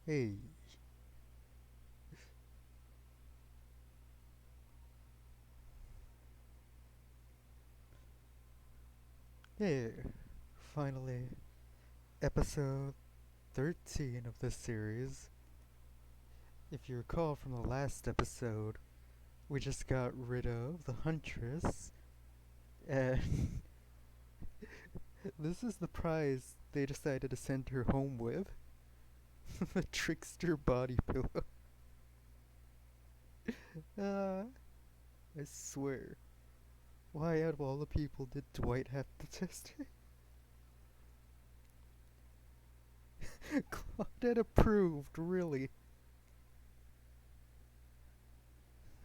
Hey, hey, finally, episode 13 of this series. If you recall from the last episode, we just got rid of the Huntress, and this is the prize they decided to send her home with the trickster body pillow. Uh, I swear. Why, out of all the people, did Dwight have to test her? Claudette approved, really.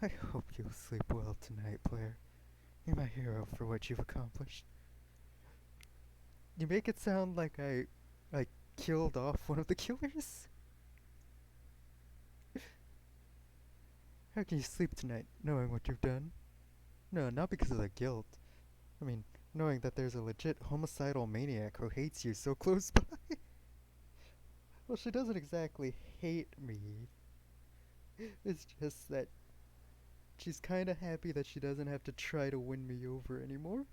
I hope you'll sleep well tonight, Blair. You're my hero for what you've accomplished. You make it sound like I killed off one of the killers? How can you sleep tonight, knowing what you've done? No, not because of the guilt. I mean, knowing that there's a legit homicidal maniac who hates you so close by. Well, she doesn't exactly hate me. It's just that she's kinda happy that she doesn't have to try to win me over anymore.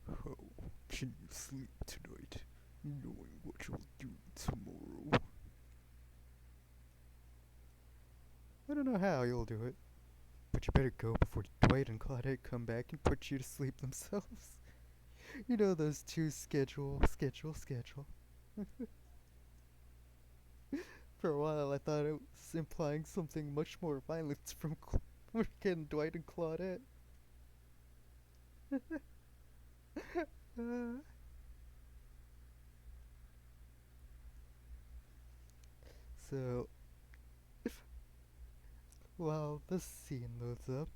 How can you sleep tonight, knowing what you'll do tomorrow? I don't know how you'll do it, but you better go before Dwight and Claudette come back and put you to sleep themselves. You know those two schedule. For a while I thought it was implying something much more violent from freaking Dwight and Claudette. uh, so, while this scene loads up,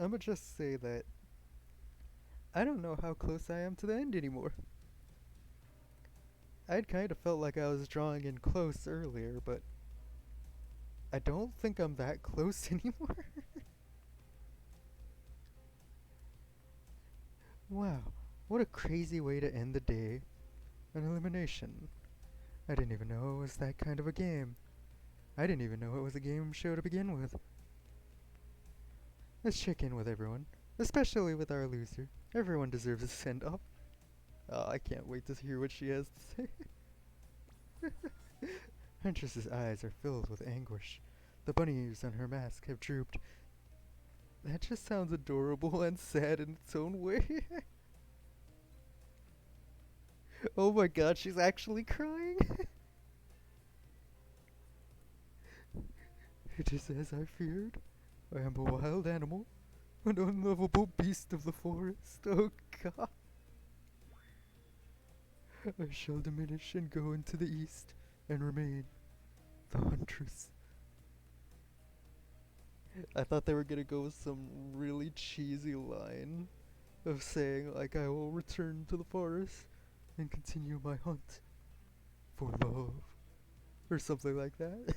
I'ma just say that I don't know how close I am to the end anymore. I'd kind of felt like I was drawing in close earlier, but I don't think I'm that close anymore. Wow, what a crazy way to end the day. An elimination. I didn't even know it was that kind of a game. I didn't even know it was a game show to begin with. Let's check in with everyone, especially with our loser. Everyone deserves a send off. Oh, I can't wait to hear what she has to say. Huntress's eyes are filled with anguish. The bunny ears on her mask have drooped. That just sounds adorable and sad in its own way. Oh my god, she's actually crying. It is as I feared. I am a wild animal, an unlovable beast of the forest. Oh god. I shall diminish and go into the east and remain the huntress. I thought they were gonna go with some really cheesy line of saying, like, I will return to the forest and continue my hunt for love, or something like that.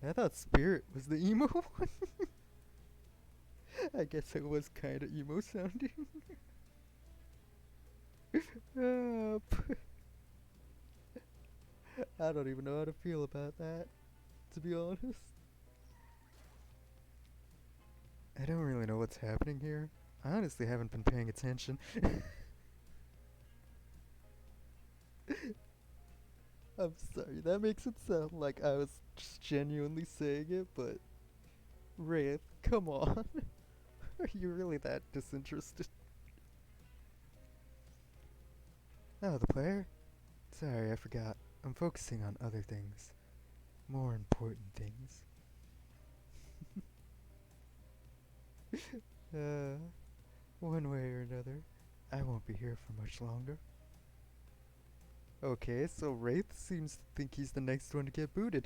I thought Spirit was the emo one. I guess it was kinda emo sounding. uh, I don't even know how to feel about that, to be honest. I don't really know what's happening here. I honestly haven't been paying attention. I'm sorry, that makes it sound like I was just genuinely saying it, but Wraith, come on. Are you really that disinterested? Oh, the player? Sorry, I forgot. I'm focusing on other things. More important things. uh, One way or another, I won't be here for much longer. Okay, so Wraith seems to think he's the next one to get booted.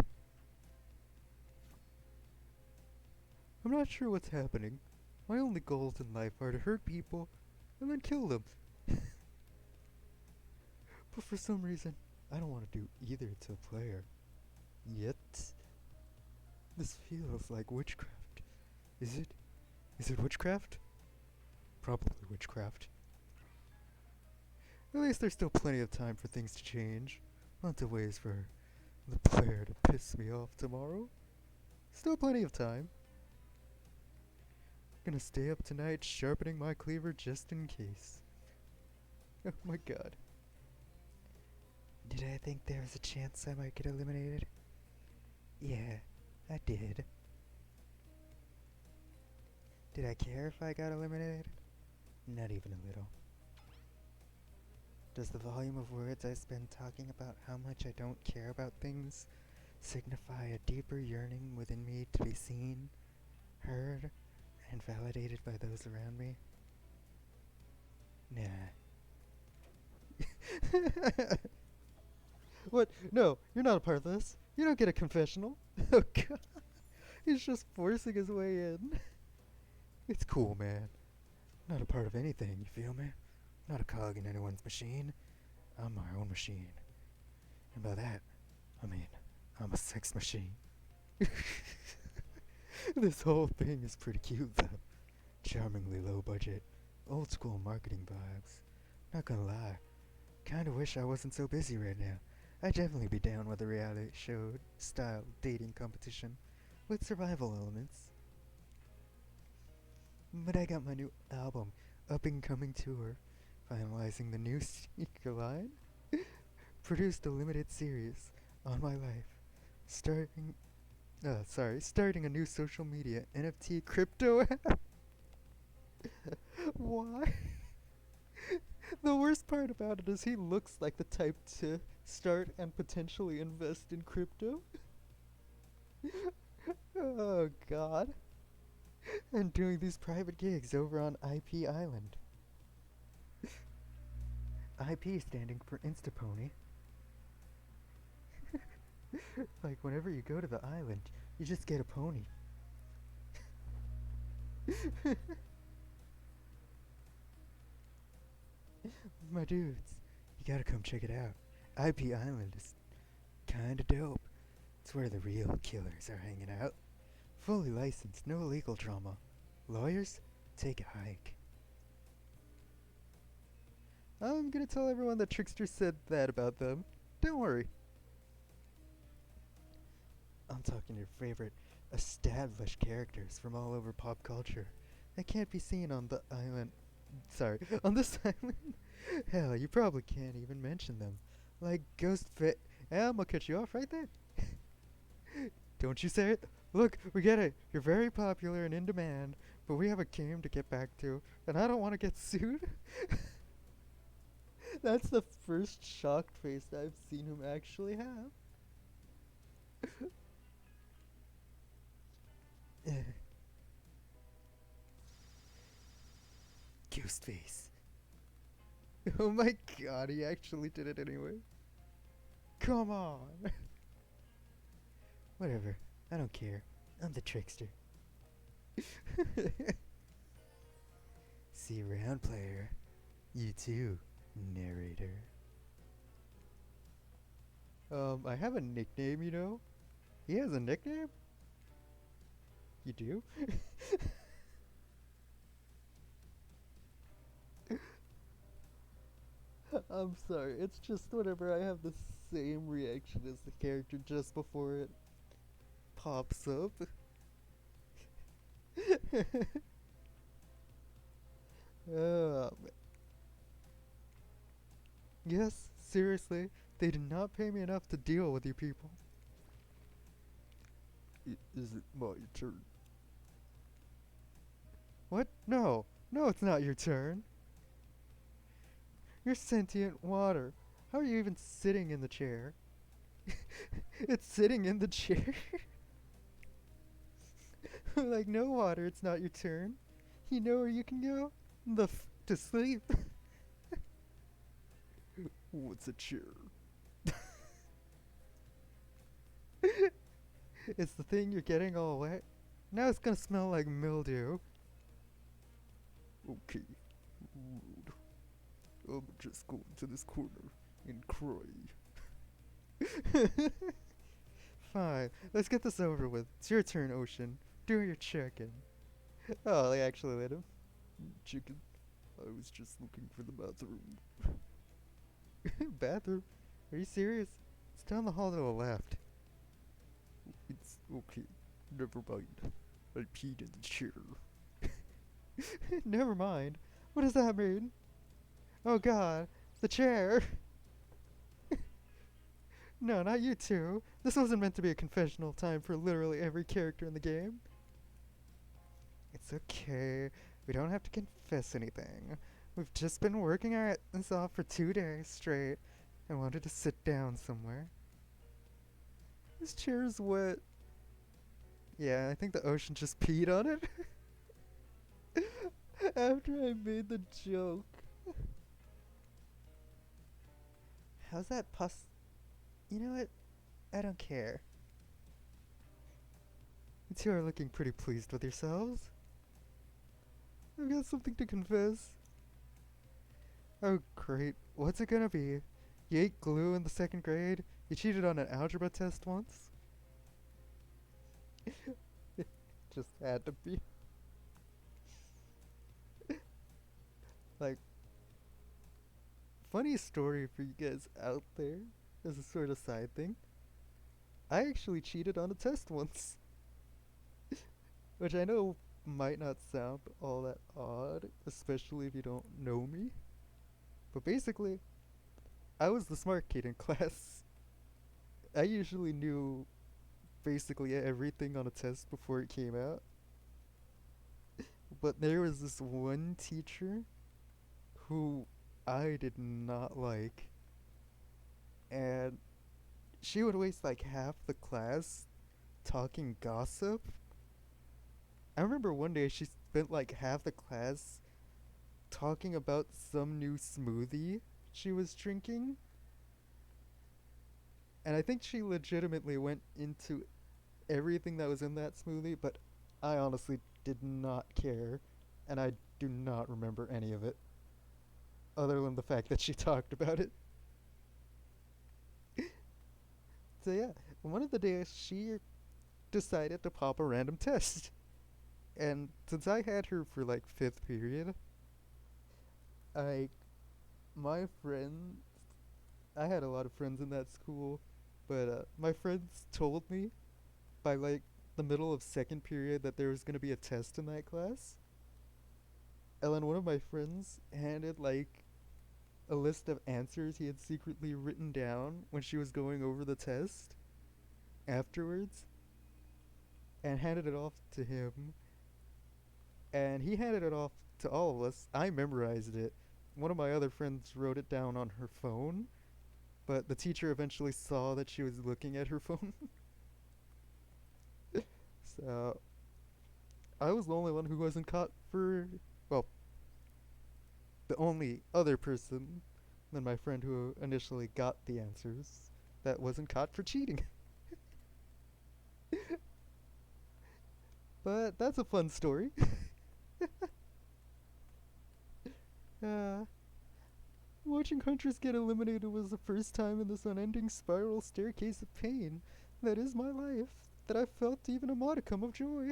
I'm not sure what's happening. My only goals in life are to hurt people and then kill them. But for some reason, I don't want to do either to a player. Yet, this feels like witchcraft. Is it? Is it witchcraft? Probably witchcraft. At least there's still plenty of time for things to change. Lots of ways for the player to piss me off tomorrow. Still plenty of time. Gonna stay up tonight sharpening my cleaver just in case. Oh my god. Did I think there was a chance I might get eliminated? Yeah, I did. Did I care if I got eliminated? Not even a little. Does the volume of words I spend talking about how much I don't care about things signify a deeper yearning within me to be seen, heard, and validated by those around me? Nah. What? No, you're not a part of this. You don't get a confessional. Oh god. He's just forcing his way in. It's cool, man. Not a part of anything, you feel me? Not a cog in anyone's machine. I'm my own machine. And by that, I mean, I'm a sex machine. This whole thing is pretty cute, though. Charmingly low budget, old school marketing vibes. Not gonna lie, kinda wish I wasn't so busy right now. I'd definitely be down with a reality show style dating competition with survival elements. But I got my new album, up and coming tour, finalizing the new sneaker line, produced a limited series on my life, starting a new social media NFT crypto app. Why? The worst part about it is he looks like the type to start and potentially invest in crypto. Oh god. And doing these private gigs over on IP Island. IP standing for Instapony. Like whenever you go to the island, you just get a pony. My dudes, you gotta come check it out. IP Island is kinda dope. It's where the real killers are hanging out. Fully licensed, no legal drama. Lawyers, take a hike. I'm gonna tell everyone that Trickster said that about them. Don't worry. I'm talking your favorite established characters from all over pop culture that can't be seen on the island. Sorry, on this island. Hell, you probably can't even mention them. Like Ghostface. I'm gonna cut you off right there. Don't you say it? Look, we get it. You're very popular and in demand, but we have a game to get back to, and I don't want to get sued. That's the first shocked face I've seen him actually have. Ghostface. Oh my god, he actually did it anyway. Come on. Whatever, I don't care. I'm the trickster. See you around, player. You too, narrator. I have a nickname, you know? He has a nickname? You do? I'm sorry, it's just whenever I have the same reaction as the character just before it pops up. uh, yes, seriously, they did not pay me enough to deal with you people. Is it my turn? What? No. No, it's not your turn. You're sentient water. How are you even sitting in the chair? It's sitting in the chair. Like, no water, it's not your turn. You know where you can go? To sleep. What's a chair? It's the thing you're getting all wet. Now it's gonna smell like mildew. Okay, rude. I'm just go into this corner and cry. Fine, let's get this over with. It's your turn, Ocean. Do your chicken. Oh, they actually let him. Chicken. I was just looking for the bathroom. Bathroom? Are you serious? It's down the hall to the left. It's okay. Never mind. I peed in the chair. Never mind. What does that mean? Oh god, the chair. No, not you two. This wasn't meant to be a confessional time for literally every character in the game. It's okay. We don't have to confess anything. We've just been working our asses off for 2 days straight and wanted to sit down somewhere. This chair's wet. Yeah, I think the ocean just peed on it. After I made the joke. How's that You know what? I don't care. You two are looking pretty pleased with yourselves. I've got something to confess. Oh, great. What's it gonna be? You ate glue in the 2nd grade? You cheated on an algebra test once? It just had to be. Like, funny story for you guys out there as a sort of side thing. I actually cheated on a test once. Which I know might not sound all that odd, especially if you don't know me. But basically, I was the smart kid in class. I usually knew basically everything on a test before it came out. But there was this one teacher who I did not like. And she would waste like half the class talking gossip. I remember one day she spent like half the class talking about some new smoothie she was drinking. And I think she legitimately went into everything that was in that smoothie, but I honestly did not care, and I do not remember any of it, other than the fact that she talked about it. So yeah, one of the days she decided to pop a random test. And since I had her for like 5th period, I my friends I had a lot of friends in that school, but my friends told me by like the middle of 2nd period that there was gonna be a test in that class. And then one of my friends handed like a list of answers he had secretly written down when she was going over the test afterwards and handed it off to him. And he handed it off to all of us. I memorized it. One of my other friends wrote it down on her phone, but the teacher eventually saw that she was looking at her phone. So I was the only one who wasn't caught for, well, the only other person than my friend who initially got the answers that wasn't caught for cheating. But that's a fun story. uh, Watching hunters get eliminated was the first time in this unending spiral staircase of pain that is my life that I felt even a modicum of joy.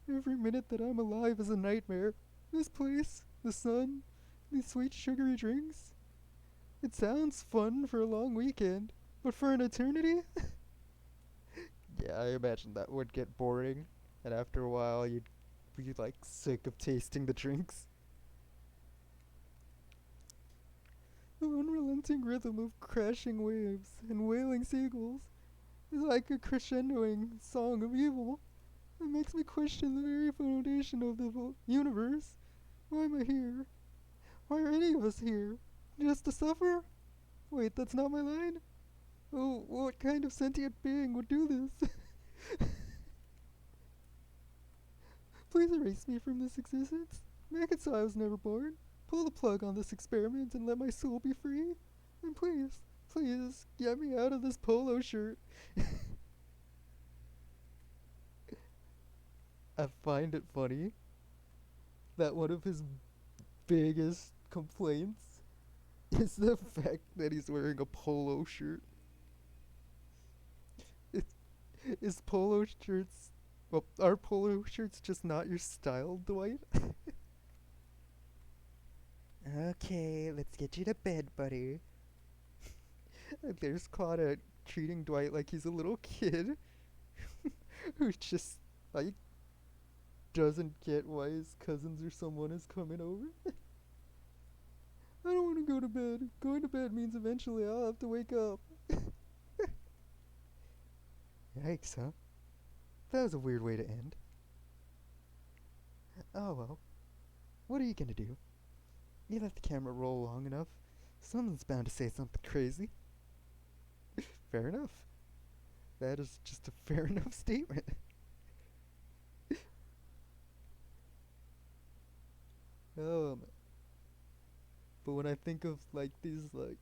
Every minute that I'm alive is a nightmare. This place, the sun, these sweet sugary drinks. It sounds fun for a long weekend, but for an eternity? Yeah, I imagine that would get boring, and after a while you'd be like sick of tasting the drinks. The unrelenting rhythm of crashing waves and wailing seagulls is like a crescendoing song of evil. It makes me question the very foundation of the universe. Why am I here? Why are any of us here? Just to suffer? Wait, that's not my line? Oh, what kind of sentient being would do this? Please erase me from this existence. Make it so I was never born. Pull the plug on this experiment and let my soul be free. And please, please, get me out of this polo shirt. I find it funny that one of his biggest complaints is the fact that he's wearing a polo shirt. Is polo shirts, well, are polo shirts just not your style, Dwight? Okay, let's get you to bed, buddy. There's Claudia treating Dwight like he's a little kid who just like doesn't get why his cousins or someone is coming over. I don't want to go to bed. Going to bed means eventually I'll have to wake up. Yikes, huh? That was a weird way to end. Oh well, what are you gonna do? You let the camera roll long enough. Someone's bound to say something crazy. Fair enough. That is just a fair enough statement. Um, but when I think of like these like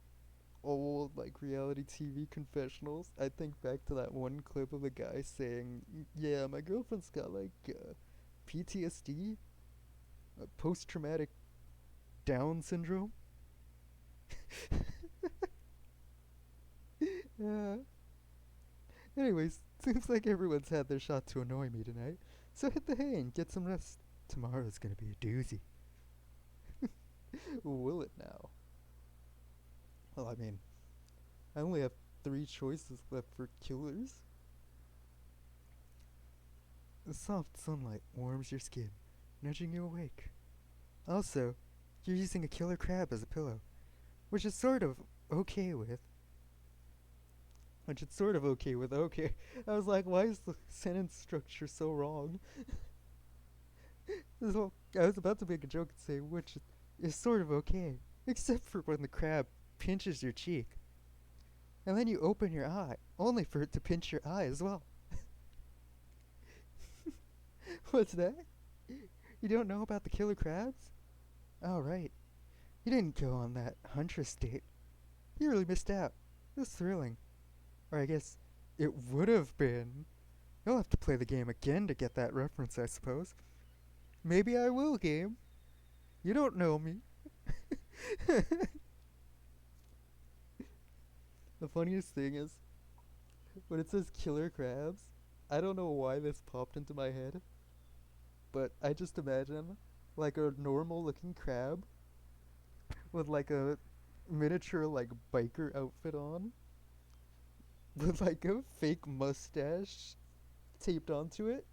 old like reality TV confessionals, I think back to that one clip of a guy saying, "Yeah, my girlfriend's got like PTSD, post-traumatic Down syndrome." Yeah. Anyways, seems like everyone's had their shot to annoy me tonight, so hit the hay and get some rest. Tomorrow's gonna be a doozy. Will it now? Well, I mean, I only have three choices left for killers. The soft sunlight warms your skin, nudging you awake. Also, you're using a killer crab as a pillow, which is sort of okay with. Which it's sort of okay with. Okay, I was like, why is the sentence structure so wrong? So I was about to make a joke and say, which is sort of okay, except for when the crab pinches your cheek, and then you open your eye, only for it to pinch your eye as well. What's that? You don't know about the killer crabs? Oh, right. You didn't go on that huntress date. You really missed out. It was thrilling. Or I guess it would have been. You'll have to play the game again to get that reference, I suppose. Maybe I will, game. You don't know me. The funniest thing is, when it says killer crabs, I don't know why this popped into my head, but I just imagine like a normal looking crab with like a miniature like biker outfit on with like a fake mustache taped onto it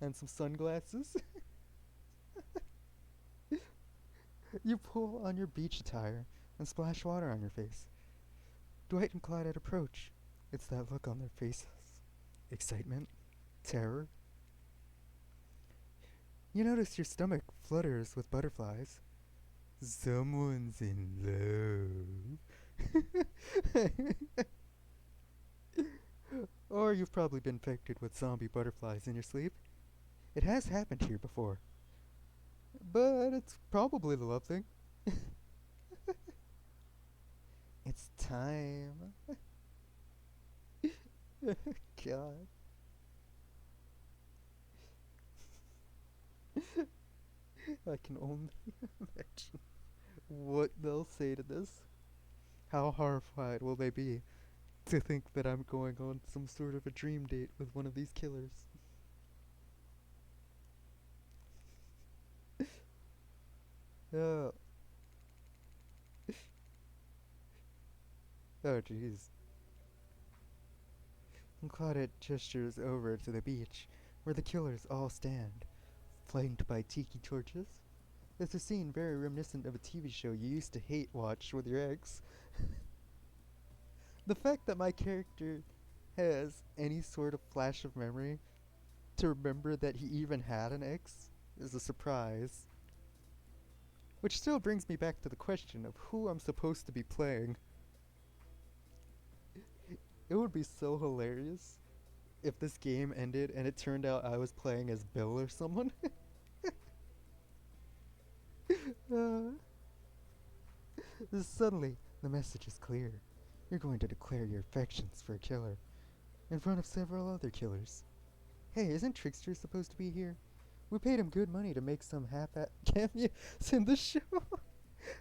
and some sunglasses. You pull on your beach attire and splash water on your face. Dwight and Claudette approach. It's that look on their faces. Excitement, terror. You notice your stomach flutters with butterflies. Someone's in love. Or you've probably been infected with zombie butterflies in your sleep. It has happened here before. But it's probably the love thing. It's time. God. I can only imagine what they'll say to this. How horrified will they be to think that I'm going on some sort of a dream date with one of these killers? Oh, oh jeez. And Claudette gestures over to the beach, where the killers all stand, flanked by tiki torches. It's a scene very reminiscent of a TV show you used to hate watch with your ex. The fact that my character has any sort of flash of memory to remember that he even had an ex is a surprise. Which still brings me back to the question of who I'm supposed to be playing. It would be so hilarious if this game ended and it turned out I was playing as Bill or someone. uh, Suddenly, the message is clear. You're going to declare your affections for a killer in front of several other killers. Hey, isn't Trickster supposed to be here? We paid him good money to make some half-at cameos in the show.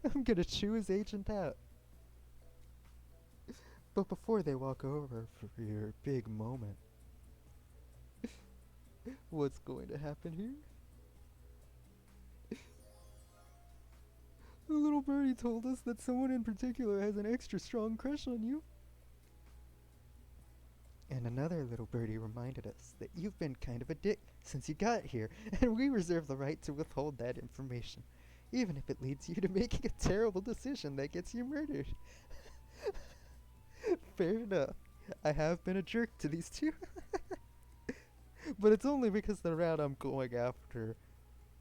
I'm gonna chew his agent out. But before they walk over for your big moment, what's going to happen here? The little birdie told us that someone in particular has an extra strong crush on you. And another little birdie reminded us that you've been kind of a dick since you got here, and we reserve the right to withhold that information, even if it leads you to making a terrible decision that gets you murdered. Fair enough. I have been a jerk to these two, but it's only because the route I'm going after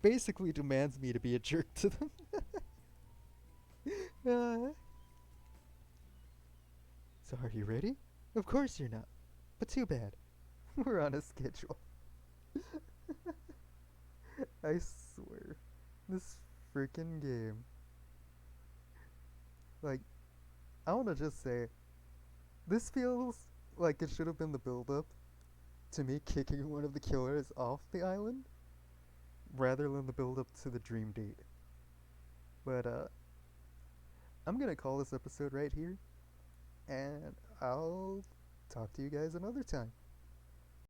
basically demands me to be a jerk to them. uh, so are you ready? Of course you're not. But too bad. We're on a schedule. I swear. This freaking game. Like, I wanna just say, this feels like it should have been the build up to me kicking one of the killers off the island rather than the build up to the dream date. But I'm gonna call this episode right here, and I'll talk to you guys another time.